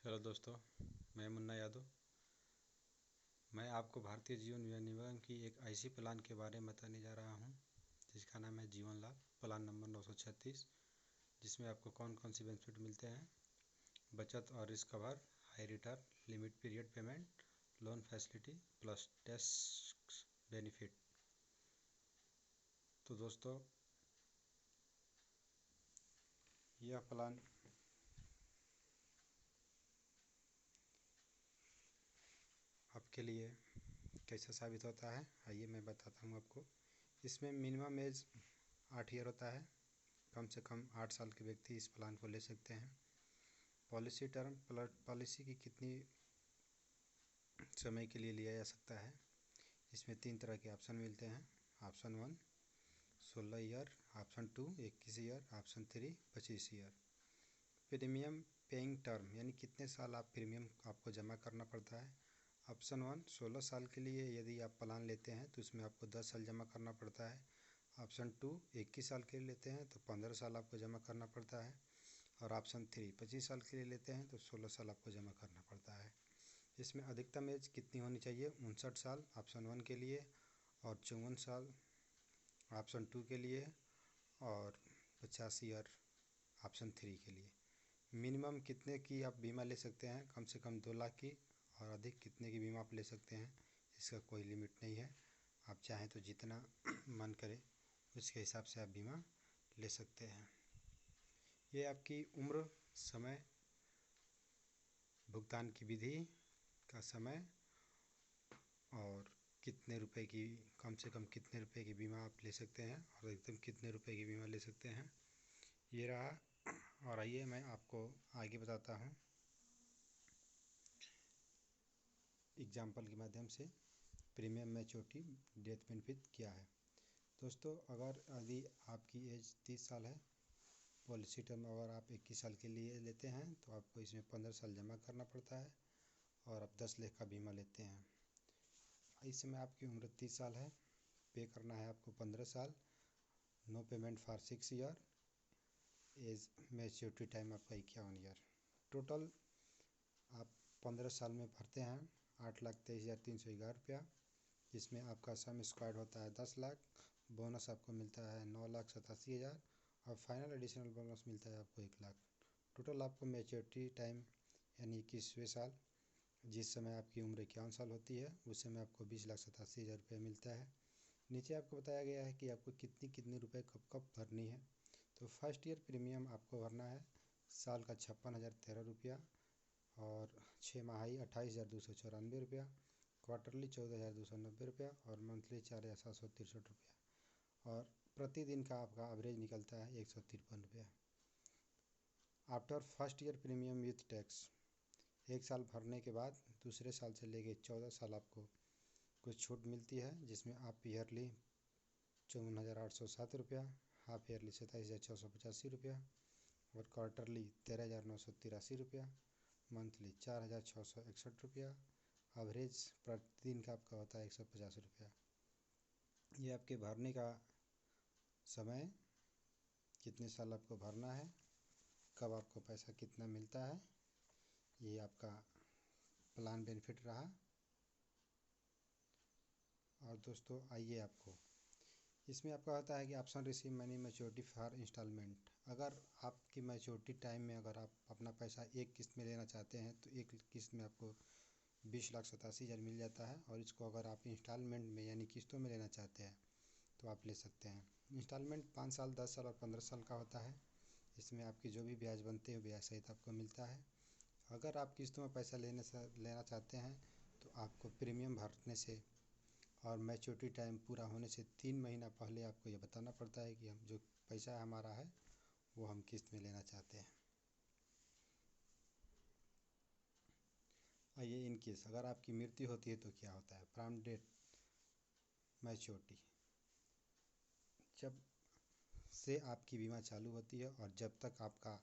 Hello दोस्तों, मैं मुन्ना यादव। मैं आपको भारतीय जीवन बीमा निगम की एक ऐसी प्लान के बारे में बताने जा रहा हूं, जिसका नाम है जीवन लाभ प्लान नंबर 936, जिसमें आपको कौन कौन सी बेनिफिट मिलते हैं। बचत और risk cover, high return, limit period payment, loan facility plus tax benefit. तो दोस्तों, यह प्लान आपके लिए कैसा साबित होता है, आइए मैं बताता हूँ आपको। इसमें मिनिमम एज 8 ईयर होता है। कम से कम 8 साल के व्यक्ति इस प्लान को ले सकते हैं। पॉलिसी टर्म, पॉलिसी की कितनी समय के लिए लिया जा सकता है। इसमें 3 तरह के ऑप्शन मिलते हैं। Option 1 16 year, option 2 21 year, option 3 25 year. Premium paying term यानी कितने साल आप प्रीमियम आपको जमा करना पड़ता है। ऑप्शन 1 16 साल के लिए यदि आप प्लान लेते हैं तो उसमें आपको 10 साल जमा करना पड़ता है। ऑप्शन 2 21 साल के लिए लेते हैं तो 15 साल आपको जमा करना पड़ता है। और ऑप्शन 3 25 साल के लिए लेते हैं तो 16 साल आपको जमा करना पड़ता है। इसमें अधिकतम एज कितनी होनी चाहिए, 59 साल ऑप्शन 1 के लिए और 54 साल ऑप्शन 2 के लिए और 50 ईयर ऑप्शन 3 के लिए। मिनिमम कितने की आप बीमा ले सकते हैं, कम से कम 2 लाख की, और अधिक कितने की बीमा आप ले सकते हैं, इसका कोई लिमिट नहीं है। आप चाहें तो जितना मन करे उसके हिसाब से आप बीमा ले सकते हैं। ये आपकी उम्र, समय, भुगतान की विधि का समय और कितने रुपए की, कम से कम कितने रुपए की बीमा आप ले सकते हैं और एकदम कितने रुपए की बीमा ले सकते हैं, ये रहा। और आइए मैं आपको आगे बताता हूँ एग्जाम्पल के माध्यम से प्रीमियम मैच्योरिटी डेथ बेनिफिट क्या है। दोस्तों, अगर यदि आपकी एज 30 साल है, पॉलिसी टर्म अगर आप 21 साल के लिए लेते हैं तो आपको इसमें 15 साल जमा करना पड़ता है और आप 10 लाख का बीमा लेते हैं। इस समय आपकी उम्र 30 साल है, पे करना है आपको 15 साल, no payment for 6 year, as maturity time आपका 51 ईयर। टोटल आप 15 साल में भरते हैं 8,23,311 रुपया, जिसमें आपका सम स्क्वायर्ड होता है 10 लाख, बोनस आपको मिलता है 9,87,000 और फाइनल एडिशनल बोनस मिलता है आपको 1 लाख। टोटल आपको मैच्योरिटी टाइम यानी 21वें साल, जिस समय आपकी उम्र 51 साल होती है, उस समय आपको 20,87,000 रुपये मिलता है। नीचे आपको बताया गया है कि आपको कितनी कितने रुपए कब कब भरनी है। तो फर्स्ट ईयर प्रीमियम आपको भरना है साल का 56,013 रुपया और 6 माही 28,294 रुपया, क्वार्टरली 14,290 रुपया और मंथली 4,763 रुपया और प्रतिदिन का आपका एवरेज निकलता है 153 रुपया। After first year premium with tax, 1 साल भरने के बाद दूसरे साल से लेके 14 साल आपको कुछ छूट मिलती है, जिसमें आप ईयरली 54,807 रुपया, हाफ ईयरली 27,685 रुपया और क्वार्टरली 13,983 रुपया, मंथली 4,661 रुपया, एवरेज प्रतिदिन का आपका होता है 150 रुपया। ये आपके भरने का समय, कितने साल आपको भरना है, कब आपको पैसा कितना मिलता है, ये आपका प्लान बेनिफिट रहा। और दोस्तों, आइए आपको इसमें आपका होता है कि option receive money maturity for instalment. अगर आपकी मैच्योरिटी टाइम में अगर आप अपना पैसा एक किस्त में लेना चाहते हैं तो एक किस्त में आपको 20,87,000 मिल जाता है, और इसको अगर आप इंस्टॉलमेंट में यानी किस्तों में लेना चाहते हैं तो आप ले सकते हैं। इंस्टॉलमेंट 5 साल, 10 साल और 15 साल का होता है। इसमें आपकी जो भी ब्याज बनते हैं ब्याज सहित आपको मिलता है। अगर आप किस्तों में पैसा लेना चाहते हैं तो आपको प्रीमियम भरने से और मैच्योरिटी टाइम पूरा होने से 3 महीना पहले आपको ये बताना पड़ता है कि हम जो पैसा हमारा है वो हम किस्त में लेना चाहते हैं। आइए, इन केस अगर आपकी मृत्यु होती है तो क्या होता है। फ्रॉम डेट मैच्योरिटी, जब से आपकी बीमा चालू होती है और जब तक आपका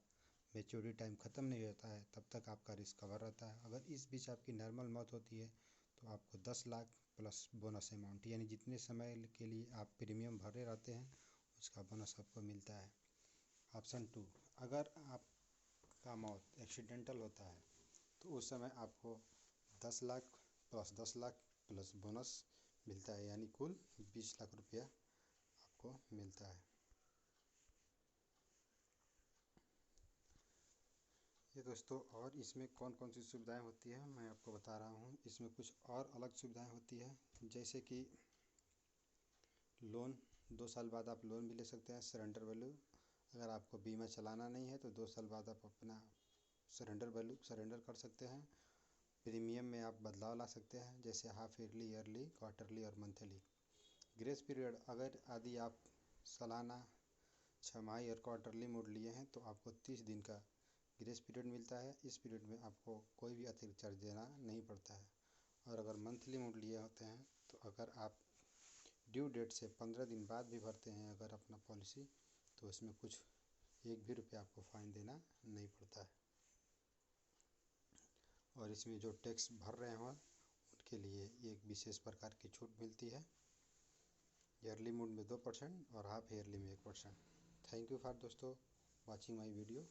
मैच्योरिटी टाइम ख़त्म नहीं होता है तब तक आपका रिस्क कवर रहता है। अगर इस बीच आपकी नॉर्मल मौत होती है तो आपको 10 लाख प्लस बोनस अमाउंट, यानी जितने समय के लिए आप प्रीमियम भरे रहते हैं उसका बोनस आपको मिलता है। ऑप्शन 2, अगर आपका मौत एक्सीडेंटल होता है तो उस समय आपको 10 lakh plus 10 lakh plus bonus मिलता है, यानी कुल 20 लाख रुपया आपको मिलता है। ये दोस्तों, और इसमें कौन कौन सी सुविधाएं होती है मैं आपको बता रहा हूँ। इसमें कुछ और अलग सुविधाएं होती है, जैसे कि लोन, 2 साल बाद आप लोन भी ले सकते हैं। सरेंडर वैल्यू, अगर आपको बीमा चलाना नहीं है तो 2 साल बाद आप अपना सरेंडर कर सकते हैं। प्रीमियम में आप बदलाव ला सकते हैं, जैसे हाफ ईयरली, ईयरली, क्वार्टरली और मंथली। ग्रेस पीरियड, अगर यदि आप सालाना, छमाही और क्वार्टरली मोड लिए हैं तो आपको 30 दिन का ग्रेस पीरियड मिलता है। इस पीरियड में आपको कोई भी अतिरिक्त चार्ज देना नहीं पड़ता है। और अगर मंथली मोड लिए होते हैं तो अगर आप ड्यू डेट से 15 दिन बाद भी भरते हैं अगर अपना पॉलिसी, तो इसमें कुछ 1 भी रुपया आपको फ़ाइन देना नहीं पड़ता है। और इसमें जो टैक्स भर रहे हों उनके लिए एक विशेष प्रकार की छूट मिलती है। ईयरली मोड में 2% और हाफ ईयरली में 1%। थैंक यू फॉर दोस्तों वाचिंग माय वीडियो।